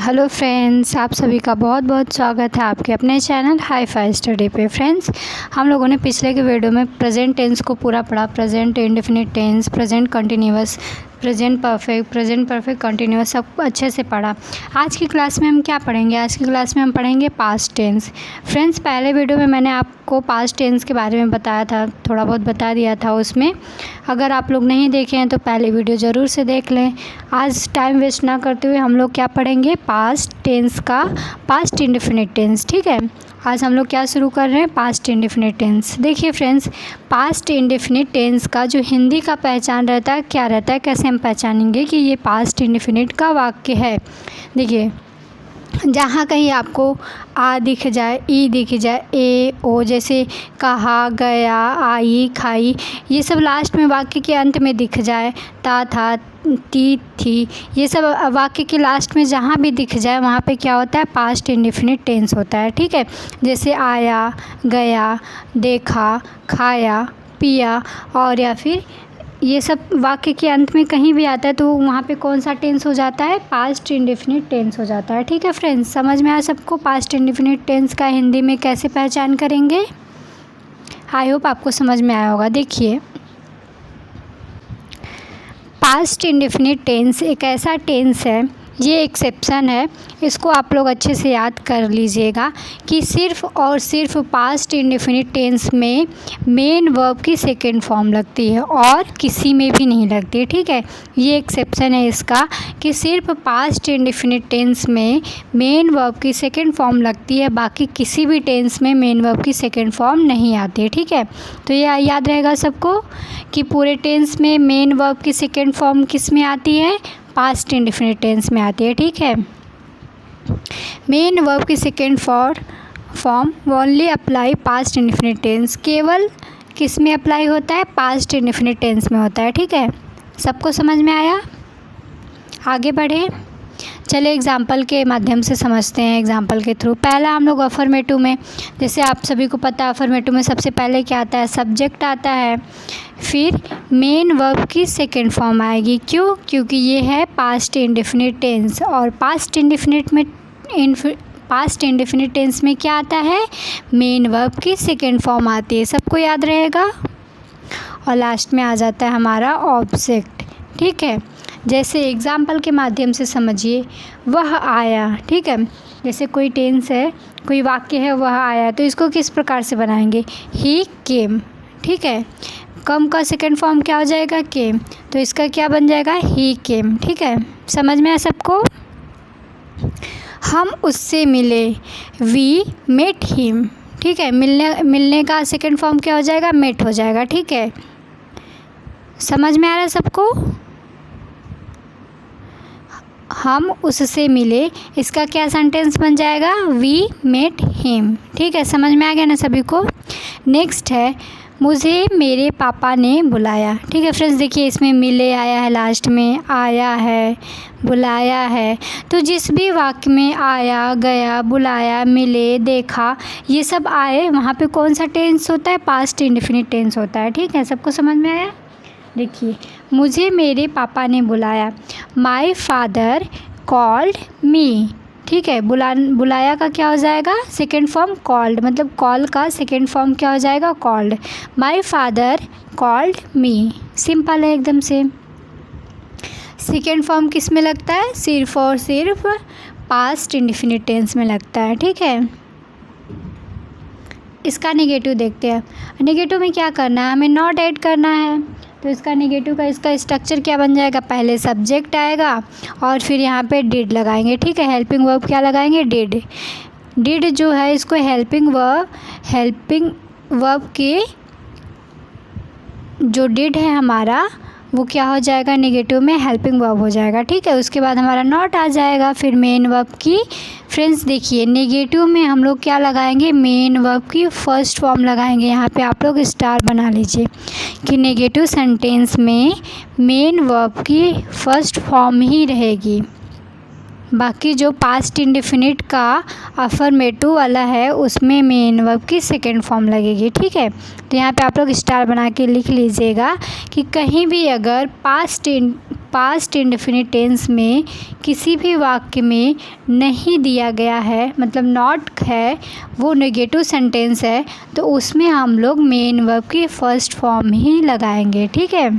Hello friends, आप सभी का बहुत बहुत स्वागत है आपके अपने चैनल हाई फाई स्टडी पे। फ्रेंड्स, हम लोगों ने पिछले के वीडियो में प्रेजेंट टेंस को पूरा पढ़ा। Present indefinite tense, present continuous, present perfect continuous, सब अच्छे से पढ़ा। आज की क्लास में हम क्या पढ़ेंगे? आज की क्लास में हम पढ़ेंगे पास्ट टेंस। फ्रेंड्स, पहले वीडियो में मैंने आपको पास्ट टेंस के बारे में बताया था, थोड़ा बहुत बता दिया था उसमें। अगर आप लोग नहीं देखे हैं तो पहले वीडियो ज़रूर से देख लें। आज टाइम वेस्ट ना करते हुए हम लोग क्या पढ़ेंगे? पास्ट टेंस का पास्ट इंडेफिनिट टेंस। ठीक है, आज हम लोग क्या शुरू कर रहे हैं? Past indefinite tense. देखिए फ्रेंड्स, पास्ट इंडेफिनिट टेंस का जो हिंदी का पहचान रहता है, क्या रहता है, कैसे हम पहचानेंगे कि ये पास्ट इंडेफिनिट का वाक्य है? देखिए, जहाँ कहीं आपको आ दिख जाए, ई दिख जाए, ए ओ, जैसे कहा, गया, आई, खाई, ये सब लास्ट में वाक्य के अंत में दिख जाए, था, ती, थी, ये सब वाक्य के लास्ट में जहाँ भी दिख जाए वहाँ पे क्या होता है? पास्ट इंडेफिनिट टेंस होता है। ठीक है, जैसे आया, गया, देखा, खाया, पिया, और या फिर ये सब वाक्य के अंत में कहीं भी आता है तो वहाँ पे कौन सा टेंस हो जाता है? पास्ट इंडेफिनिट टेंस हो जाता है। ठीक है फ्रेंड्स, समझ में आया सबको पास्ट इंडेफिनिट टेंस का हिंदी में कैसे पहचान करेंगे? आई होप आपको समझ में आया होगा। देखिए, पास्ट इंडेफिनिट टेंस एक ऐसा टेंस है, ये एक्सेप्शन है, इसको आप लोग अच्छे से याद कर लीजिएगा कि सिर्फ़ और सिर्फ पास्ट इंडेफिनिट टेंस में मेन वर्ब की सेकंड फॉर्म लगती है और किसी में भी नहीं लगती। ठीक है, ये एक्सेप्शन है इसका कि सिर्फ पास्ट इंडेफिनिट टेंस में मेन वर्ब की सेकंड फॉर्म लगती है, बाकी किसी भी टेंस में मेन वर्ब की सेकंड फॉर्म नहीं आती है। ठीक है, तो ये याद रहेगा सबको कि पूरे टेंस में मेन वर्ब की सेकंड फॉर्म किस में आती है? पास्ट इंडेफिनिट टेंस में आती है। ठीक है, मेन वर्ब की second form only apply past indefinite tense, केवल किस में अप्लाई होता है? पास्ट इंडेफिनिट टेंस में होता है। ठीक है, सबको समझ में आया? आगे बढ़े, चलिए एग्जाम्पल के माध्यम से समझते हैं, एग्जाम्पल के थ्रू। पहला हम लोग अफर्मेटिव में, जैसे आप सभी को पता है अफर्मेटिव में सबसे पहले क्या आता है? सब्जेक्ट आता है, फिर मेन वर्ब की सेकंड फॉर्म आएगी। क्यों? क्योंकि ये है पास्ट इंडेफिनिट टेंस, और पास्ट इंडेफिनिट टेंस में क्या आता है? मेन वर्ब की सेकंड फॉर्म आती है, सबको याद रहेगा। और लास्ट में आ जाता है हमारा ऑब्जेक्ट। ठीक है, जैसे एग्जाम्पल के माध्यम से समझिए, वह आया। ठीक है, जैसे कोई टेंस है, कोई वाक्य है, वह आया, तो इसको किस प्रकार से बनाएंगे? ही केम। ठीक है, कम का सेकंड फॉर्म क्या हो जाएगा? केम, तो इसका क्या बन जाएगा? ही केम। ठीक है, समझ में आया सबको? हम उससे मिले, वी मेट हिम। ठीक है, मिलने का सेकंड फॉर्म क्या हो जाएगा? मेट हो जाएगा। ठीक है, समझ में आ रहा है सबको? हम उससे मिले, इसका क्या सेंटेंस बन जाएगा? We met him. ठीक है, समझ में आ गया ना सभी को? नेक्स्ट है, मुझे मेरे पापा ने बुलाया। ठीक है फ्रेंड्स, देखिए इसमें मिले आया है, लास्ट में आया है, बुलाया है, तो जिस भी वाक्य में आया, गया, बुलाया, मिले, देखा, ये सब आए, वहाँ पे कौन सा टेंस होता है? पास्ट इंडेफिनिट टेंस होता है। ठीक है, सबको समझ में आया? देखिए, मुझे मेरे पापा ने बुलाया, माई फादर कॉल्ड मी। ठीक है, बुलाया का क्या हो जाएगा? सेकेंड फॉर्म कॉल्ड, मतलब कॉल का सेकेंड फॉर्म क्या हो जाएगा? Called. My father called me, simple है एकदम से। सेकेंड फॉर्म किस में लगता है? सिर्फ और सिर्फ पास्ट इंडेफिनिट टेंस में लगता है। ठीक है, इसका नेगेटिव देखते हैं। नेगेटिव में क्या करना है? हमें नॉट ऐड करना है, तो इसका नेगेटिव का इसका स्ट्रक्चर क्या बन जाएगा? पहले सब्जेक्ट आएगा और फिर यहाँ पे डिड लगाएंगे। ठीक है, हेल्पिंग वर्ब क्या लगाएंगे? डिड। डिड जो है इसको हेल्पिंग वर्ब के जो डिड है हमारा, वो क्या हो जाएगा? नेगेटिव में हेल्पिंग वर्ब हो जाएगा। ठीक है, उसके बाद हमारा नॉट आ जाएगा, फिर मेन वर्ब की। फ्रेंड्स देखिए, नेगेटिव में हम लोग क्या लगाएंगे? मेन वर्ब की फर्स्ट फॉर्म लगाएंगे। यहाँ पे आप लोग स्टार बना लीजिए कि नेगेटिव सेंटेंस में मेन वर्ब की फर्स्ट फॉर्म ही रहेगी। बाकी जो पास्ट इंडेफिनिट का अफर्मेटिव वाला है उसमें मेन वर्ब की सेकेंड फॉर्म लगेगी। ठीक है, तो यहाँ पे आप लोग स्टार बना के लिख लीजिएगा कि कहीं भी अगर पास्ट इंडेफिनिट टेंस में किसी भी वाक्य में नहीं दिया गया है, मतलब नॉट है, वो नेगेटिव सेंटेंस है, तो उसमें हम लोग मेन वर्ब की फर्स्ट फॉर्म ही लगाएंगे। ठीक है,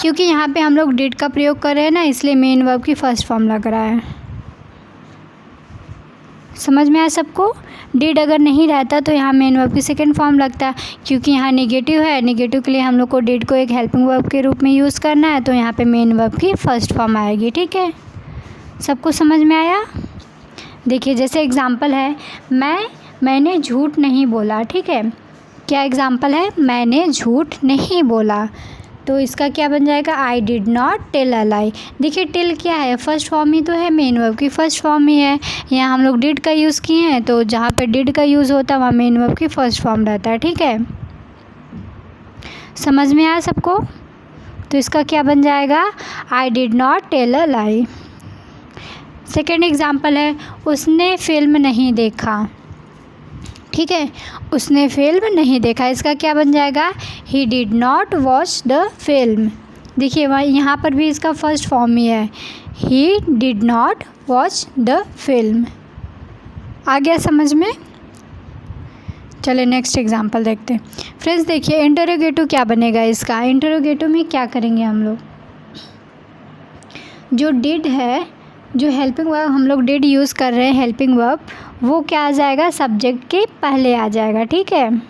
क्योंकि यहाँ पे हम लोग डिड का प्रयोग कर रहे हैं ना, इसलिए मेन वर्ब की फर्स्ट फॉर्म लग रहा है। समझ में आया सबको? डिड अगर नहीं रहता तो यहाँ मेन वर्ब की सेकंड फॉर्म लगता, क्योंकि यहाँ नेगेटिव है, नेगेटिव के लिए हम लोग को डिड को एक हेल्पिंग वर्ब के रूप में यूज़ करना है, तो यहाँ पे मेन वर्ब की फर्स्ट फॉर्म आएगी। ठीक है, सबको समझ में आया? देखिए जैसे एग्ज़ाम्पल है, मैंने झूठ नहीं बोला। ठीक है, क्या एग्ज़ाम्पल है? मैंने झूठ नहीं बोला, तो इसका क्या बन जाएगा? I did not tell a lie. देखिए टेल क्या है? फर्स्ट फॉर्म ही तो है, मेन वर्ब की फर्स्ट फॉर्म ही है। यहाँ हम लोग डिड का यूज़ किए हैं, तो जहाँ पे डिड का यूज़ होता है वहाँ मेन वर्ब की फर्स्ट फॉर्म रहता है। ठीक है, समझ में आया सबको? तो इसका क्या बन जाएगा? I did not tell a lie. Second example है, उसने फिल्म नहीं देखा। ठीक है, उसने फिल्म नहीं देखा, इसका क्या बन जाएगा? ही did not watch the film. देखिए वहाँ यहाँ पर भी इसका फर्स्ट फॉर्म ही है, he did not watch the film. आ गया समझ में? चले नेक्स्ट एग्जांपल देखते हैं। फ्रेंड्स देखिए इंटरोगेटिव क्या बनेगा इसका। इंटरोगेटिव में क्या करेंगे हम लोग? जो डिड है, जो हेल्पिंग वर्ब हम लोग डिड यूज़ कर रहे हैं, हेल्पिंग वर्ब, वो क्या आ जाएगा? सब्जेक्ट के पहले आ जाएगा। ठीक है,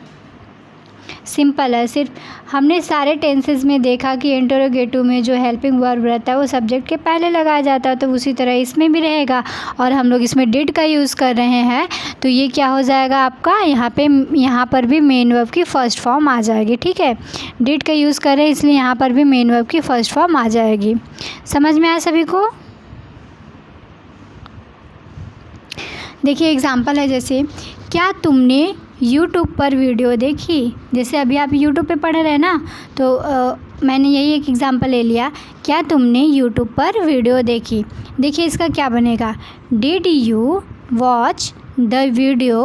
सिंपल है। सिर्फ हमने सारे टेंसेस में देखा कि इंटरोगेटिव में जो हेल्पिंग वर्ब रहता है वो सब्जेक्ट के पहले लगाया जाता है, तो उसी तरह इसमें भी रहेगा। और हम लोग इसमें डिड का यूज़ कर रहे हैं, तो ये क्या हो जाएगा आपका? यहाँ पर भी मेन वर्ब की फ़र्स्ट फॉर्म आ जाएगी। ठीक है, डिड का यूज़ कर रहे हैं इसलिए यहाँ पर भी मेन वर्ब की फ़र्स्ट फॉर्म आ जाएगी। समझ में आया सभी को? देखिए एग्जाम्पल है, जैसे क्या तुमने YouTube पर वीडियो देखी। जैसे अभी आप YouTube पे पढ़ रहे हैं ना, तो मैंने यही एक एग्जांपल ले लिया, क्या तुमने YouTube पर वीडियो देखी। देखिए इसका क्या बनेगा? Did you watch the video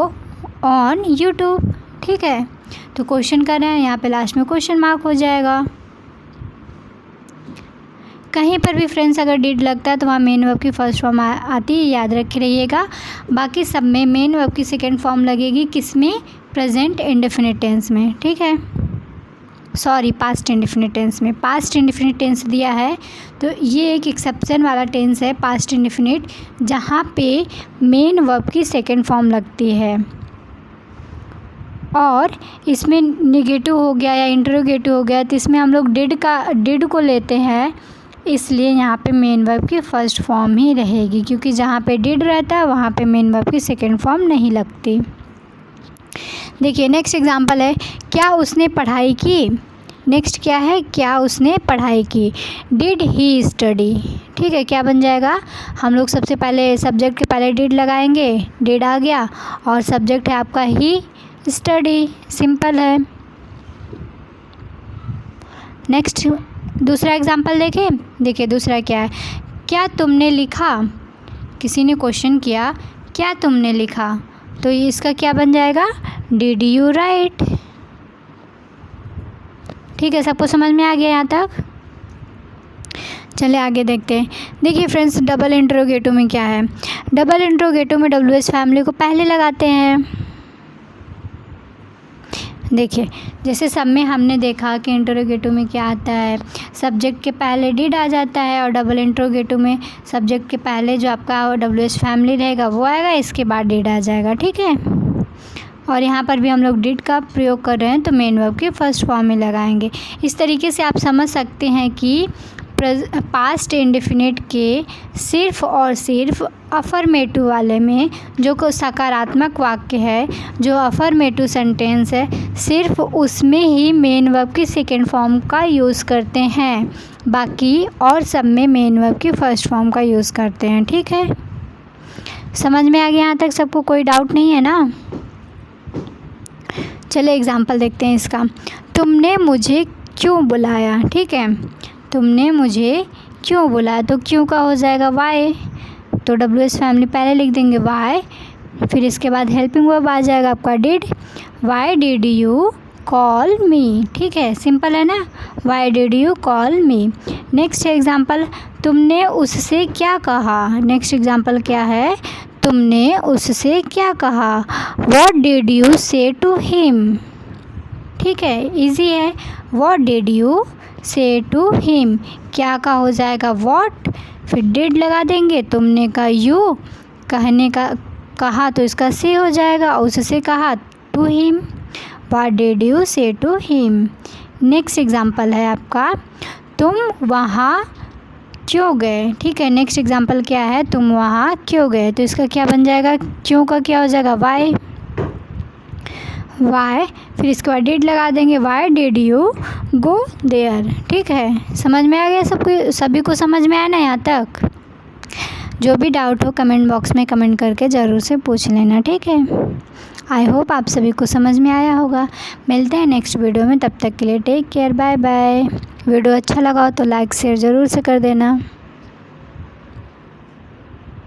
on YouTube। ठीक है, तो क्वेश्चन कर रहे हैं, यहाँ पे लास्ट में क्वेश्चन मार्क हो जाएगा। कहीं पर भी फ्रेंड्स अगर डिड लगता है तो वहाँ मेन वर्ब की फर्स्ट फॉर्म आती है, याद रखे रहिएगा। बाकी सब में मेन वर्ब की सेकंड फॉर्म लगेगी, किस में? प्रेजेंट इंडेफिनिट टेंस में। ठीक है, सॉरी पास्ट इंडेफिनिट टेंस में। पास्ट इंडेफिनिट टेंस दिया है तो ये एक एक्सेप्शन वाला टेंस है पास्ट इंडेफिनिट, जहाँ पे मेन वर्ब की सेकेंड फॉर्म लगती है और इसमें निगेटिव हो गया या इंटरोगेटिव हो गया तो इसमें हम लोग डिड को लेते हैं, इसलिए यहाँ पे मेन वर्ब की फ़र्स्ट फॉर्म ही रहेगी, क्योंकि जहाँ पे डिड रहता है वहाँ पे मेन वर्ब की सेकंड फॉर्म नहीं लगती। देखिए नेक्स्ट एग्जांपल है, क्या उसने पढ़ाई की। नेक्स्ट क्या है? क्या उसने पढ़ाई की। Did he study. ठीक है, क्या बन जाएगा? हम लोग सबसे पहले सब्जेक्ट के पहले डिड लगाएंगे, डिड आ गया और सब्जेक्ट है आपका ही स्टडी। सिंपल है। नेक्स्ट दूसरा एग्जाम्पल देखें। देखिए दूसरा क्या है? क्या तुमने लिखा। किसी ने क्वेश्चन किया, क्या तुमने लिखा, तो इसका क्या बन जाएगा? Did you right. ठीक है, सबको समझ में आ गया यहाँ तक? चलिए आगे देखते हैं। देखिए फ्रेंड्स डबल इंटरोगेटिव में क्या है? डबल इंटरोगेटिव में WH फैमिली को पहले लगाते हैं। देखिए जैसे सब में हमने देखा कि इंटरोगेटिव में क्या आता है, सब्जेक्ट के पहले डिड आ जाता है और डबल इंटरोगेटिव में सब्जेक्ट के पहले जो आपका WH फैमिली रहेगा वो आएगा, इसके बाद डिड आ जाएगा। ठीक है, और यहाँ पर भी हम लोग डिड का प्रयोग कर रहे हैं तो मेन वर्ब की फर्स्ट फॉर्म में लगाएंगे। इस तरीके से आप समझ सकते हैं कि पास्ट इंडेफिनिट के सिर्फ और सिर्फ अफर्मेटिव वाले में जो को सकारात्मक वाक्य है, जो अफर्मेटिव सेंटेंस है, सिर्फ उसमें ही मेन वर्ब की सेकेंड फॉर्म का यूज़ करते हैं, बाकी और सब में मेन वर्ब की फर्स्ट फॉर्म का यूज़ करते हैं। ठीक है, समझ में आ गया यहाँ तक सबको? कोई डाउट नहीं है ना? चलिए एग्जाम्पल देखते हैं इसका। तुमने मुझे क्यों बुलाया। ठीक है, तुमने मुझे क्यों बुलाया, तो क्यों का हो जाएगा वाई, तो WH फैमिली पहले लिख देंगे वाई, फिर इसके बाद हेल्पिंग वर्ब आ जाएगा आपका did, Y did you call मी। ठीक है, सिंपल है ना, Y did you call me. Next example, तुमने उससे क्या कहा। नेक्स्ट एग्जाम्पल क्या है, तुमने उससे क्या कहा, what did you say to him. ठीक है, इजी है, what did you say to him, क्या का हो जाएगा व्हाट, फिर डिड लगा देंगे, तुमने का यू, कहने का कहा तो इसका से हो जाएगा, उससे कहा to him, what did you say to him. Next example है आपका, तुम वहाँ क्यों गए। ठीक है, नेक्स्ट एग्जाम्पल क्या है, तुम वहाँ क्यों गए, तो इसका क्या बन जाएगा, क्यों का क्या हो जाएगा वाई, वाई, फिर इसके बाद डिड लगा देंगे, why did you go there. ठीक है, समझ में आ गया सबको, सभी को समझ में आया ना यहाँ तक। जो भी डाउट हो कमेंट बॉक्स में कमेंट करके ज़रूर से पूछ लेना। ठीक है, आई होप आप सभी को समझ में आया होगा। मिलते हैं नेक्स्ट वीडियो में, तब तक के लिए take care, bye bye. Video अच्छा लगा हो तो लाइक शेयर ज़रूर से कर देना।